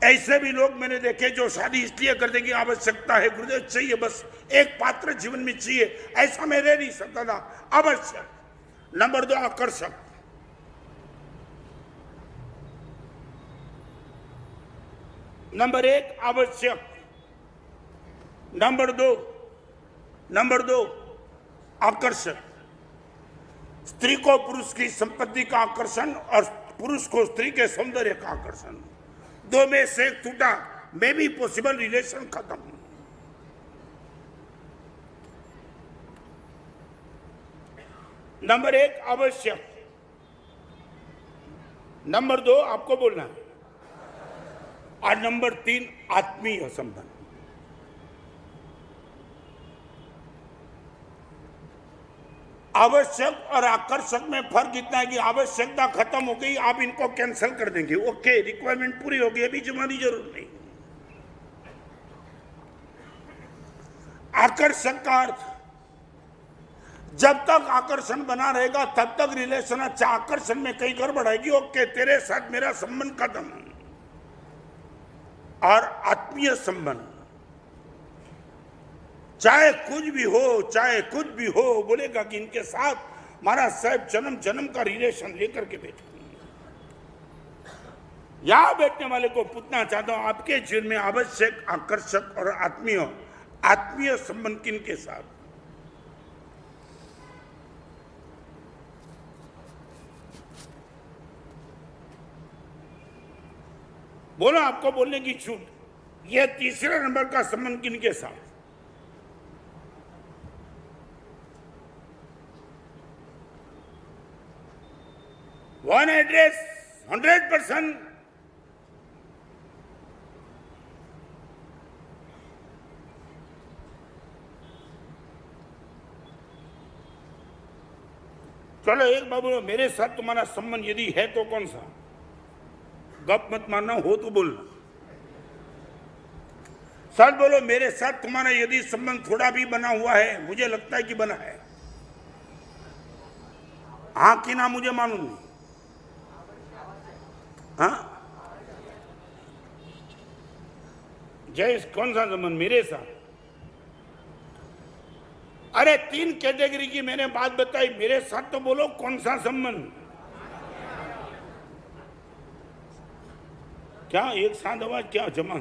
ऐसे भी लोग मैंने देखे जो शादी इसलिए करते कि आवश्यकता है, गुरुदेव चाहिए, बस एक पात्र जीवन में चाहिए, ऐसा मैं रह नहीं सकता था, आवश्यक। नंबर 2 आकर्षक। नंबर 1 आवश्यक, नंबर दो आकर्षक। स्त्री को पुरुष की संपत्ति का आकर्षण और पुरुष को स्त्री के सौंदर्य का आकर्षण, 2 में से एक टूटा, मे भी पॉसिबल, रिलेशन खत्म। नंबर 1 आवश्यक, नंबर 2 आपको बोलना है, और नंबर 3 आत्मीय संबंध। आवश्यक और आकर्षक में फर्क इतना है कि आवश्यकता खत्म हो गई, आप इनको कैंसिल कर देंगे, ओके रिक्वायरमेंट पूरी हो गई, अभी जमाने की जरूरत नहीं। आकर्षक का अर्थ, जब तक आकर्षण बना रहेगा तब तक रिलेशन अच्छा, आकर्षण में कहीं गड़बड़ आएगी, ओके तेरे साथ मेरा संबंध खत्म। और आत्मीय संबंध, चाहे कुछ भी हो, बोलेगा कि इनके साथ महाराज साहब जन्म जन्म का रिलेशन लेकर के बैठे। यहां बैठने वाले को पूछना चाहता हूं, आपके जीवन में आवश्यक, आकर्षक और आत्मीय संबंध किनके साथ? बोलो, आपको बोलने की छूट। यह तीसरे नंबर का संबंध किनके साथ? One address 100%। चलो एक बात बोलो, मेरे साथ तुम्हारा संबंध यदि है तो कौन सा? गप मत मारना, हो तो बोलना। सच बोलो, मेरे साथ तुम्हारा यदि संबंध थोड़ा भी बना हुआ है, मुझे लगता है कि बना है, हाँ कि ना मुझे मालूम नहीं। हाँ जय, कौन सा संबंध मेरे साथ? अरे 3 कैटेगरी की मैंने बात बताई, मेरे साथ तो बोलो कौन सा संबंध? क्या एक साथ आवाज, क्या जमा?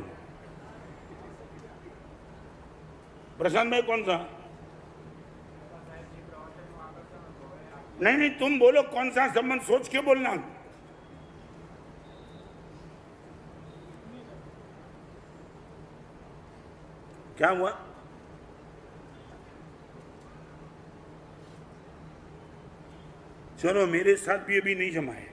प्रशांत भाई कौन सा? नहीं, तुम बोलो कौन सा संबंध, सोच के बोलना। क्या हुआ? चलो मेरे साथ भी अभी नहीं जमा है।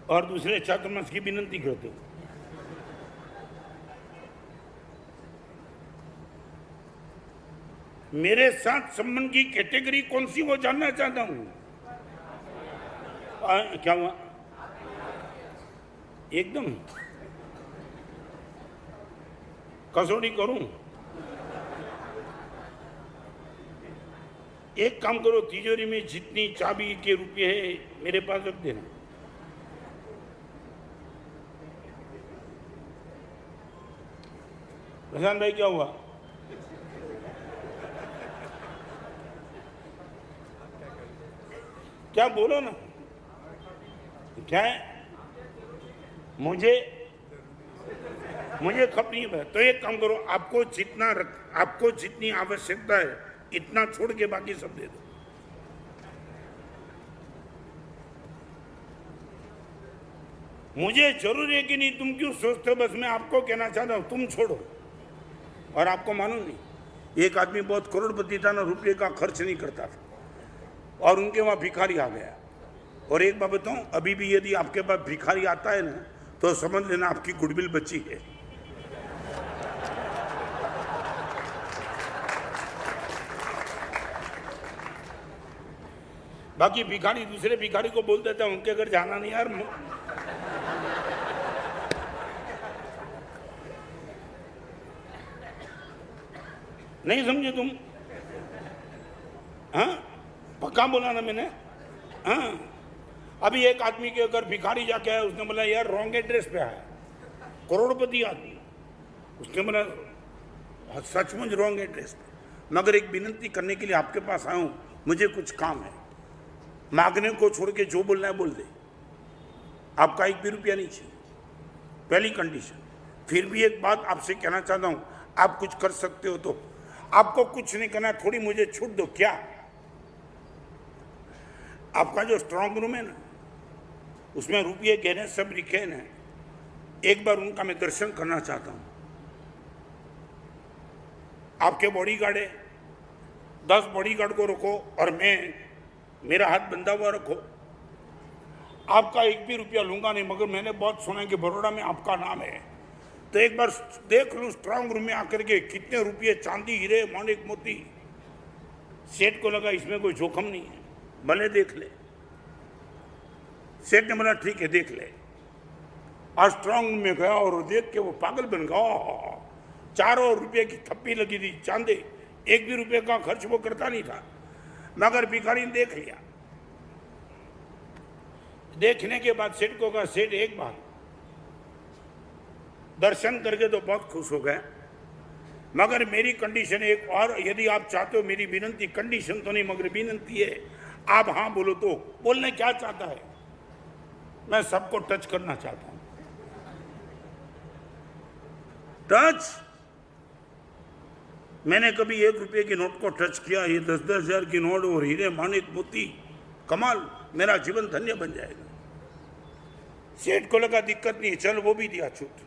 और दूसरे चातुर्मास की विनंती करते हो। मेरे साथ संबंध की कैटेगरी कौन सी वो जानना चाहता हूं। क्या हुआ? एकदम कसौटी करूं? एक काम करो, तिजोरी में जितनी चाबी के रुपये है मेरे पास रख देना। प्रशांत भाई क्या हुआ? क्या बोलो ना, क्या है? मुझे खप नहीं है। तो एक काम करो, आपको जितनी आवश्यकता है इतना छोड़ के बाकी सब दे दो। मुझे जरूर है कि नहीं, तुम क्यों सोचते हो? बस मैं आपको कहना चाहता हूं, तुम छोड़ो। और आपको मालूम नहीं, एक आदमी बहुत करोड़पति था ना, रुपये का खर्च नहीं करता था, और उनके वहां भिखारी आ गया। और एक बात बताऊं, अभी भी यदि आपके पास भिखारी आता है ना, तो समझ लेना आपकी गुडविल बची है। बाकी भिखारी दूसरे भिखारी को बोल देता है उनके घर जाना नहीं यार। नहीं समझे तुम? हाँ, पक्का बोला ना मैंने। हाँ, अभी एक आदमी के घर भिखारी जाके आया, उसने बोला यार रॉन्ग एड्रेस पे आया, करोड़पति आदमी। उसने बोला सचमुच रॉन्ग एड्रेस पे, मगर एक विनंती करने के लिए आपके पास आया हूं, मुझे कुछ काम है। मांगने को छोड़ के जो बोलना है बोल दे, आपका एक भी रुपया नहीं चाहिए, पहली कंडीशन। फिर भी एक बात आपसे कहना चाहता हूं, आप कुछ कर सकते हो तो। आपको कुछ नहीं करना, थोड़ी मुझे छूट दो। क्या? आपका जो स्ट्रांग रूम है ना, उसमें रुपये गहने सब लिखे हैं ना, एक बार उनका मैं दर्शन करना चाहता हूं। आपके बॉडीगार्ड है, 10 बॉडीगार्ड को रखो और मेरा हाथ बंधा हुआ रखो। आपका एक भी रुपया लूंगा नहीं, मगर मैंने बहुत सुना है कि बड़ौदा में आपका नाम है, तो एक बार देख लूं स्ट्रांग रूम में आकर के कितने रुपये, चांदी, हीरे, माणिक, मोती। सेठ को लगा इसमें कोई जोखम नहीं है, भले देख ले। सेठ ने बोला ठीक है देख ले। और स्ट्रांग रूम में गया और देख के वो पागल बन गया। 4 रुपये की थप्पी लगी थी, चांदी, एक भी रुपये का खर्च वो करता नहीं था, मगर भिखारी ने देख लिया। देखने के बाद सेठ को कहा सेठ एक बार दर्शन करके तो बहुत खुश हो गए, मगर मेरी कंडीशन एक और, यदि आप चाहते हो, मेरी विनंती, कंडीशन तो नहीं मगर विनंती है, आप हाँ बोलो तो। बोलने क्या चाहता है? मैं सबको टच करना चाहता हूं। टच? मैंने कभी 1 रुपये की नोट को टच किया, ये 10-10 हजार की नोट और हीरे, माणिक, मोती, कमाल, मेरा जीवन धन्य बन जाएगा। सेठ को लगा दिक्कत नहीं, चल वो भी दिया छूट।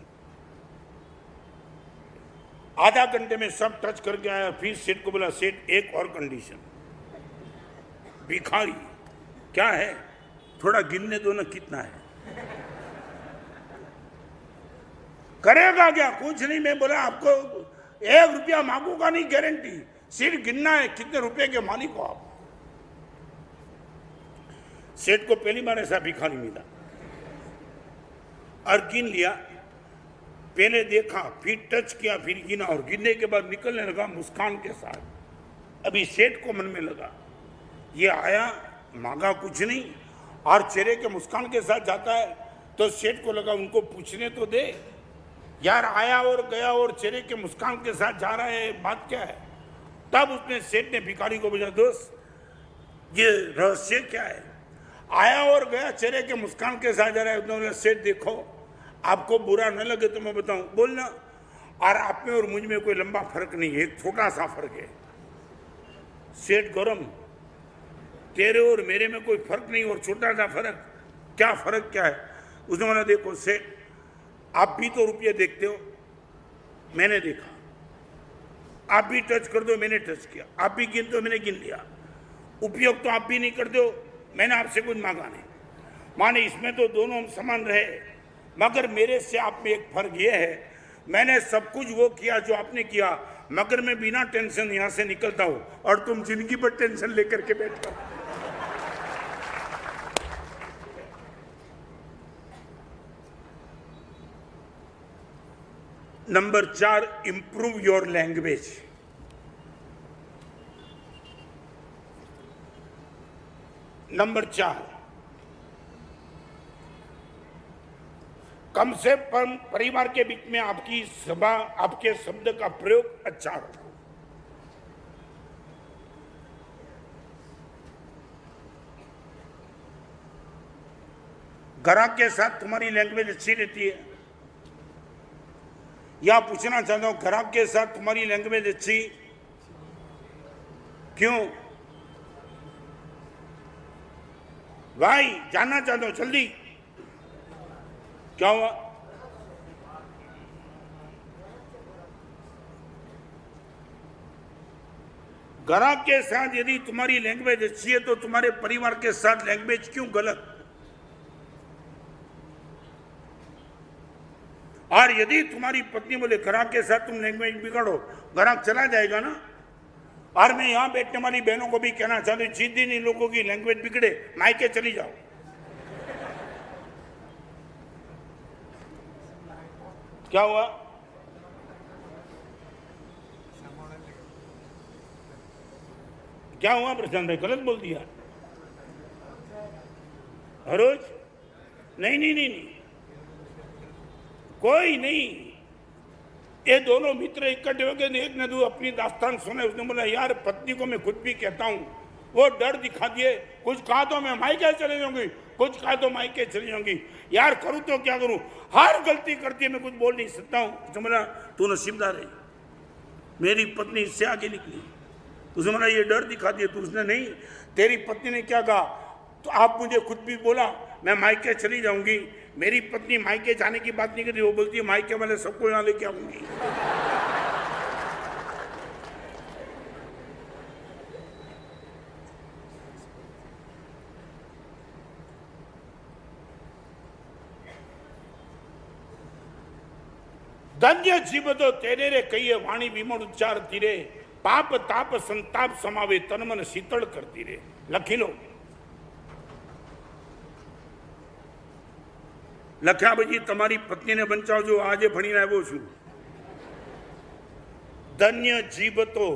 आधा घंटे में सब टच करके आया। फिर सेठ को बोला सेठ एक और कंडीशन। भिखारी क्या है, थोड़ा गिनने दो ना कितना है। करेगा क्या? कुछ नहीं। मैं बोला आपको 1 रुपया मांगूंगा नहीं, गारंटी, सिर्फ गिनना है कितने रुपए के मालिक हो आप। सेठ को पहली बार ऐसा भिखारी मिला और गिन लिया। पहले देखा, फिर टच किया, फिर गिना, और गिनने के बाद निकलने लगा मुस्कान के साथ। अभी सेठ को मन में लगा ये आया, मांगा कुछ नहीं और चेहरे के मुस्कान के साथ जाता है, तो सेठ को लगा उनको पूछने तो दे यार, आया और गया और चेहरे के मुस्कान के साथ जा रहा है, बात क्या है? तब उसने सेठ ने भिखारी को पूछा दोस्त ये रहस्य क्या है? आया और गया, चेहरे के मुस्कान के साथ जा रहा है। उन्होंने सेठ देखो आपको बुरा न लगे तो मैं बताऊं, बोलना। और आप में और मुझ में कोई लंबा फर्क नहीं है, एक छोटा सा फर्क है। सेठ गरम, तेरे और मेरे में कोई फर्क नहीं और छोटा सा फर्क, क्या फर्क क्या है? उसने बोला देखो सेठ, आप भी तो रुपये देखते हो, मैंने देखा आप भी टच कर दो, मैंने टच किया, आप भी गिन दो, मैंने गिन लिया। उपयोग तो आप भी नहीं कर दो, मैंने आपसे कुछ मांगा नहीं। माने इसमें तो दोनों हम समान रहे, मगर मेरे से आप में एक फर्क यह है, मैंने सब कुछ वो किया जो आपने किया, मगर मैं बिना टेंशन यहां से निकलता हूं और तुम जिंदगी पर टेंशन लेकर के बैठो। Number 4, improve your language. Number 4, कम से कम परिवार के बीच में आपकी सभा, आपके शब्द का प्रयोग अच्छा हो। ग्राहक के साथ तुम्हारी लैंग्वेज अच्छी रहती है, या पूछना चाहता हूं ग्राहक के साथ तुम्हारी लैंग्वेज अच्छी क्यों? भाई जानना चाहता हूं, जल्दी क्या हुआ? ग्राहक के साथ यदि तुम्हारी लैंग्वेज अच्छी है तो तुम्हारे परिवार के साथ लैंग्वेज क्यों गलत? और यदि तुम्हारी पत्नी बोले ग्राहक के साथ तुम लैंग्वेज बिगाड़ो, ग्राहक चला जाएगा ना। और मैं यहां बैठने वाली बहनों को भी कहना चाहती हूं, जिस दिन इन लोगों की लैंग्वेज बिगड़े मायके चली जाओ। क्या हुआ? क्या हुआ प्रशांत भाई, गलत बोल दिया? हरोज नहीं नहीं नहीं नहीं, कोई नहीं। ये दोनों मित्र इकट्ठे हो गए, एक ने दो अपनी दास्तान सुने। उसने बोला यार पत्नी को मैं खुद भी कहता हूं, वो डर दिखा दिए, कुछ कहा तो मैं मायके चले जाऊंगी, कुछ कहा तो मायके चली जाऊंगी, यार करूं तो क्या करूं, हर गलती करती है, मैं कुछ बोल नहीं सकता हूं। उसने बोला तू नसीबदार है, मेरी पत्नी इससे आगे निकली। उसने बोला ये डर दिखा दिए तो? उसने नहीं, तेरी पत्नी ने क्या कहा, तो आप मुझे खुद भी बोला मैं मायके चली जाऊंगी। मेरी पत्नी मायके जाने की बात नहीं कर रही, वो बोलती है मायके वाले सबको यहां लेके आऊंगी। धन्य जीवतो तेरे रे कहिए वाणी विमोड़ उच्चार तीरे, पाप ताप संताप समावे तन मन शीतल करती रे। लखी लो। लख्या भाई तमारी पत्नी ने बचाव जो आज भणी આવ્યો છું। धन्य जीवतो,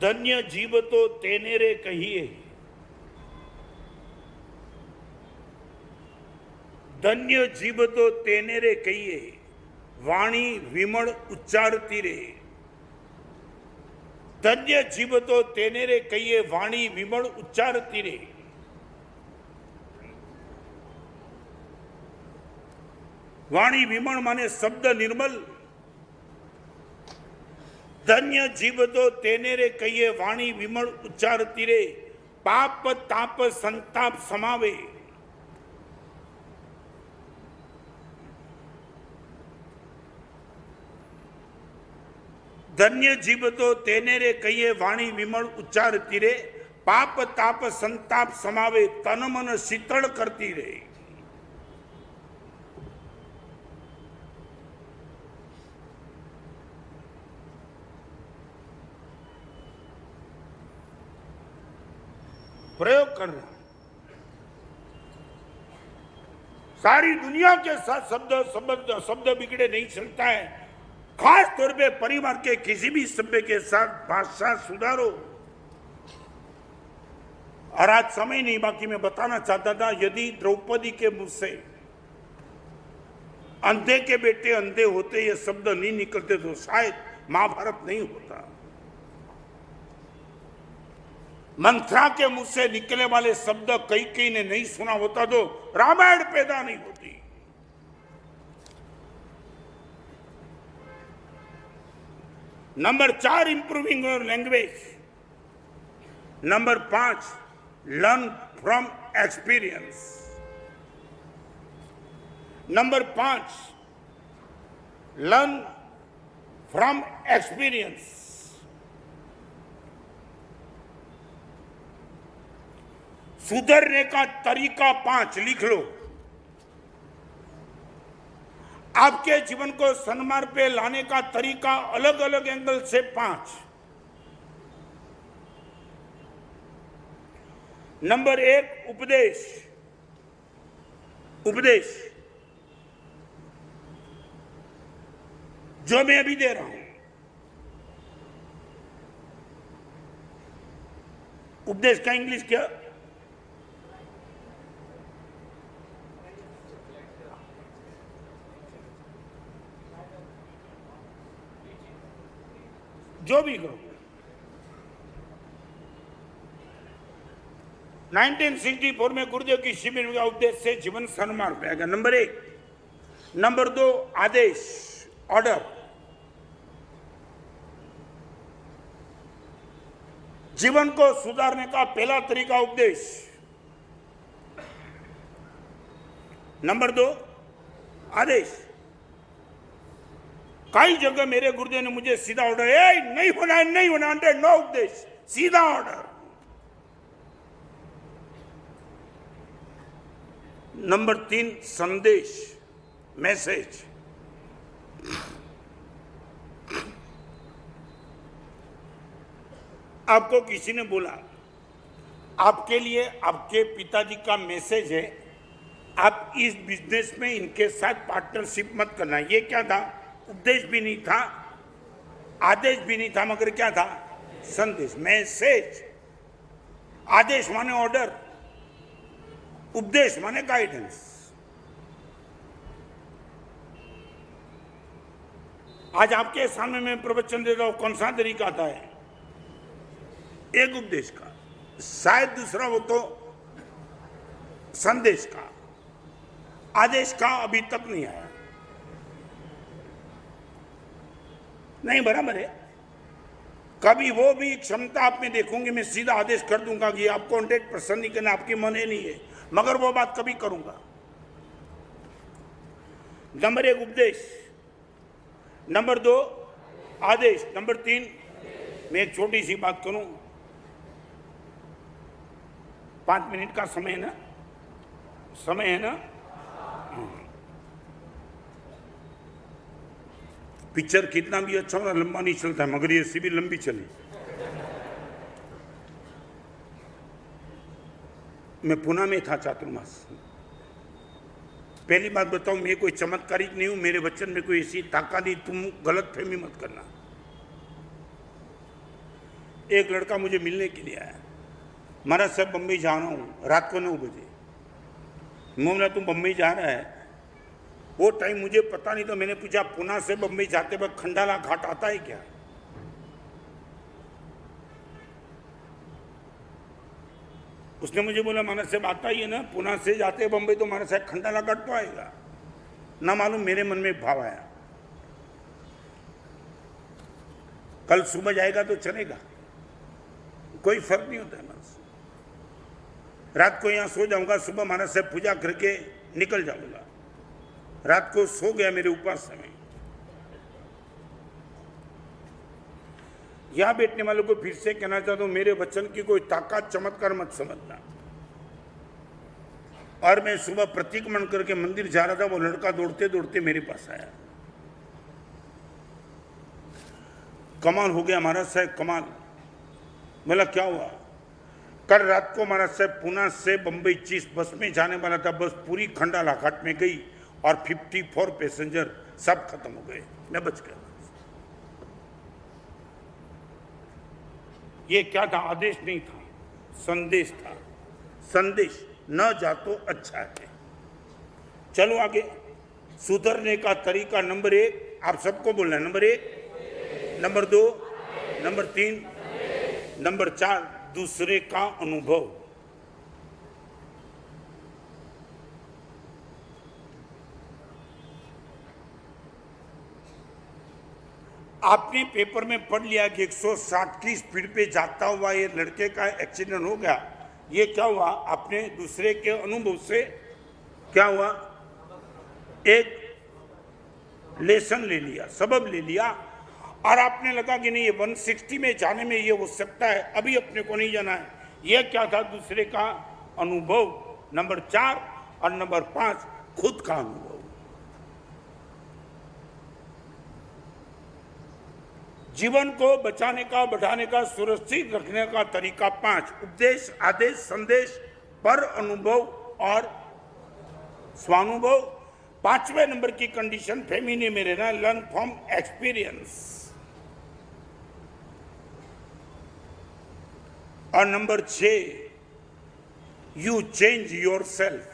धन्य जीवतो तेने रे कहिए, धन्य जीवतो तेने रे कहिए वाणी विमल उच्चारती रे। धन्य जीवतो तेने रे कहिए वाणी विमल उच्चारती रे। वाणी विमल माने शब्द निर्मल। धन्य जीवतो तेने रे कहिए वाणी विमल उच्चारती रे, पाप ताप संताप समावे। धन्य जीवतो तेने रे कहिए वाणी विमल उच्चारती रे, पाप ताप संताप समावे तन मन शीतल करती रे। प्रयोग करना। सारी दुनिया के साथ शब्द बिगड़े नहीं चलता है। खास तौर पे परिवार के किसी भी सभ्य के साथ भाषा सुधारो। और आज समय नहीं, बाकी मैं बताना चाहता था, यदि द्रौपदी के मुंह से अंधे के बेटे अंधे होते ये शब्द नहीं निकलते तो शायद महाभारत नहीं होता। मंथरा के मुंह से निकले वाले शब्द कई ने नहीं सुना होता तो रामायण पैदा नहीं होती। Number 4, improving your language. Number 5, learn from experience. Number 5, learn from experience. सुधरने का तरीका 5 लिख लो। आपके जीवन को सन्मार्ग पे लाने का तरीका अलग अलग एंगल से 5। नंबर 1, उपदेश। उपदेश जो मैं अभी दे रहा हूं, उपदेश का इंग्लिश क्या? जो भी करो। 1964 में गुरुदेव की शिविर का उद्देश्य से जीवन सन्मार्ग पे आएगा, नंबर 1। नंबर 2, आदेश, ऑर्डर। जीवन को सुधारने का पहला तरीका उपदेश। नंबर 2, आदेश। कई जगह मेरे गुरुदेव ने मुझे सीधा ऑर्डर, नहीं होना है, नहीं होना, नो उपदेश, सीधा ऑर्डर। नंबर 3, संदेश, मैसेज। आपको किसी ने बोला आपके लिए आपके पिताजी का मैसेज है, आप इस बिजनेस में इनके साथ पार्टनरशिप मत करना। ये क्या था? उपदेश भी नहीं था, आदेश भी नहीं था, मगर क्या था? संदेश, मैसेज। आदेश माने ऑर्डर, उपदेश माने गाइडेंस। आज आपके सामने मैं प्रवचन दे रहा हूं, कौन सा तरीका आता है? एक उपदेश का, शायद दूसरा वो तो संदेश का, आदेश का अभी तक नहीं आया। नहीं, बराबर है। कभी वो भी क्षमता आप में देखूंगी, मैं सीधा आदेश कर दूंगा कि आपको 100% नहीं करना, आपकी मन है नहीं है, मगर वो बात कभी करूंगा। नंबर 1, उपदेश। नंबर 2, आदेश। नंबर 3, मैं एक छोटी सी बात करूं, 5 मिनट का समय है ना? समय है ना? पिक्चर कितना भी अच्छा हो, लंबा नहीं चलता है, मगर ये सीबी लंबी चली। मैं पुणे में था चातुर्मास। पहली बात बताऊं, मैं कोई चमत्कारिक नहीं हूं, मेरे वचन में कोई ऐसी ताकत नहीं, तुम गलत फहमी मत करना। एक लड़का मुझे मिलने के लिए आया, महाराज साहब बम्बई जा रहा हूं, रात को 9 बजे। मैं बोला तुम बम्बई जा रहा है? वो टाइम मुझे पता नहीं, तो मैंने पूछा पुणे से बम्बई जाते वक्त खंडाला घाट आता है क्या? उसने मुझे बोला महाराज साहब आता ही है ना, पुणे से जाते बम्बई तो महाराज साहब खंडाला घाट तो आएगा ना। मालूम मेरे मन में भाव आया, कल सुबह जाएगा तो चलेगा, कोई फर्क नहीं होता है। रात को यहां सो जाऊंगा, सुबह महाराज साहब पूजा करके निकल जाऊंगा। रात को सो गया मेरे उपास में। यहां बैठने वालों को फिर से कहना चाहता हूं, मेरे वचन की कोई ताकत चमत्कार मत समझना। और मैं सुबह प्रतीकमन करके मंदिर जा रहा था, वो लड़का दौड़ते दौड़ते मेरे पास आया। कमाल हो गया महाराज साहब, कमाल। बोला क्या हुआ? कल रात को महाराज साहब पुणे से बंबई 30 बस में जाने वाला था, बस पूरी खंडाला घाट में गई और 54 पैसेंजर सब खत्म हो गए, मैं बच गया। ये क्या था? आदेश नहीं था, संदेश था। संदेश न जा तो अच्छा है। चलो आगे। सुधरने का तरीका नंबर 1, आप सबको बोलना है, नंबर 1, नंबर 2, नंबर 3, नंबर 4, दूसरे का अनुभव। आपने पेपर में पढ़ लिया कि 160 की स्पीड पे जाता हुआ ये लड़के का एक्सीडेंट हो गया। ये क्या हुआ? आपने दूसरे के अनुभव से क्या हुआ? एक लेसन ले लिया, सबब ले लिया, और आपने लगा कि नहीं ये 160 में जाने में ये हो सकता है, अभी अपने को नहीं जाना है। ये क्या था? दूसरे का अनुभव, नंबर 4, और नंबर 5 खुद का अनुभव। जीवन को बचाने का, बढ़ाने का, सुरक्षित रखने का तरीका 5: उपदेश, आदेश, संदेश, पर अनुभव और स्वानुभव। 5वें नंबर की कंडीशन फेमिनी में रहना, लर्न फ्रॉम एक्सपीरियंस। और number 6, you change your self.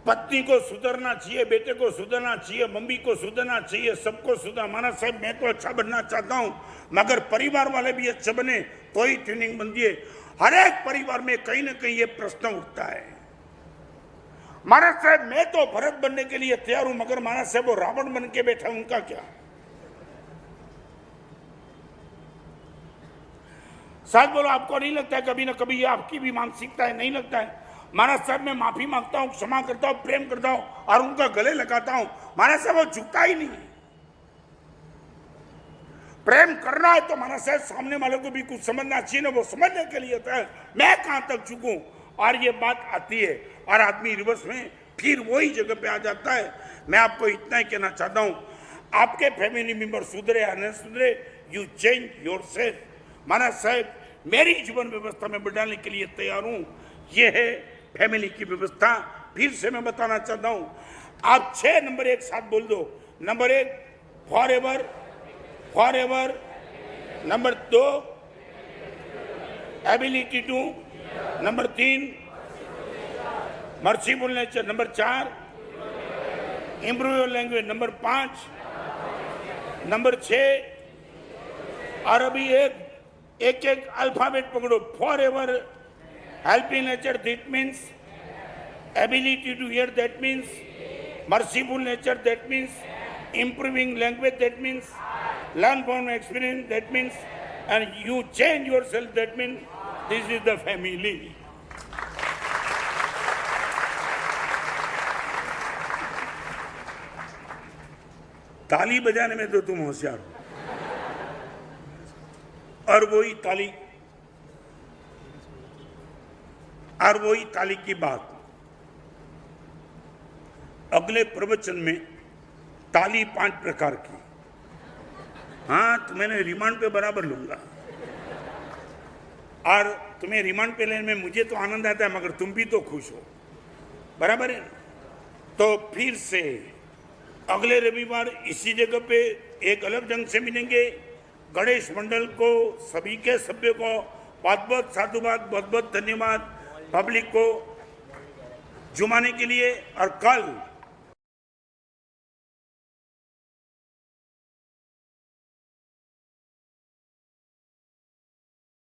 पत्नी को सुधरना चाहिए, बेटे को सुधरना चाहिए, मम्मी को सुधरना चाहिए, सबको सुधर। माना साहब मैं तो अच्छा बनना चाहता हूं, मगर परिवार वाले भी अच्छा बने तो ही ट्रेनिंग बनती है। हर एक परिवार में कहीं ना कहीं ये प्रश्न उठता है, महाराज साहब मैं तो भरत बनने के लिए तैयार हूं, मगर महाराज साहब वो रावण बन के बैठा, उनका क्या? साथ बोलो, आपको नहीं लगता है कभी ना कभी ये आपकी भी मानसिकता है? नहीं लगता है? महाराज साहब मैं माफी मांगता हूं, क्षमा करता हूं, प्रेम करता हूं और उनका गले लगाता हूं, महाराज साहब वो झुकता ही नहीं। प्रेम करना है तो महाराज साहब सामने वाले को भी कुछ समझना चाहिए ना, वो समझने के लिए होता है मैं कहां तक झुकूं। और ये बात आती है और आदमी रिवर्स में फिर वही जगह पे आ जाता है। मैं आपको इतना ही कहना चाहता हूं, आपके फैमिली मेंबर सुधरे या न सुधरे, यू चेंज योर सेल्फ। महाराज साहब मेरी जीवन व्यवस्था में बढ़ाने के लिए तैयार हूं, ये है फैमिली की व्यवस्था। फिर से मैं बताना चाहता हूं, आप 6 नंबर एक साथ बोल दो। Number 1 for ever, for ever. Number 2 ability to. Number 3 merciful nature. Number 4 improve your language. Number 5 number 6 और अभी एक अल्फाबेट पकड़ो। For ever helping nature, that means ability to hear, that means merciful nature, that means improving language, that means learn from experience, that means and you change yourself, that means this is the family. ताली बजाने में तो तुम होशियार हो, और वही ताली की बात अगले प्रवचन में, ताली 5 प्रकार की। हाँ, तुम्हें रिमांड पे बराबर लूंगा, और तुम्हें रिमांड पे लेने में मुझे तो आनंद आता है, मगर तुम भी तो खुश हो, बराबर है? तो फिर से अगले रविवार इसी जगह पे एक अलग ढंग से मिलेंगे। गणेश मंडल को, सभी के सभ्य को बहुत बहुत साधुवाद, बहुत बहुत धन्यवाद। पब्लिक को जुमाने के लिए। और कल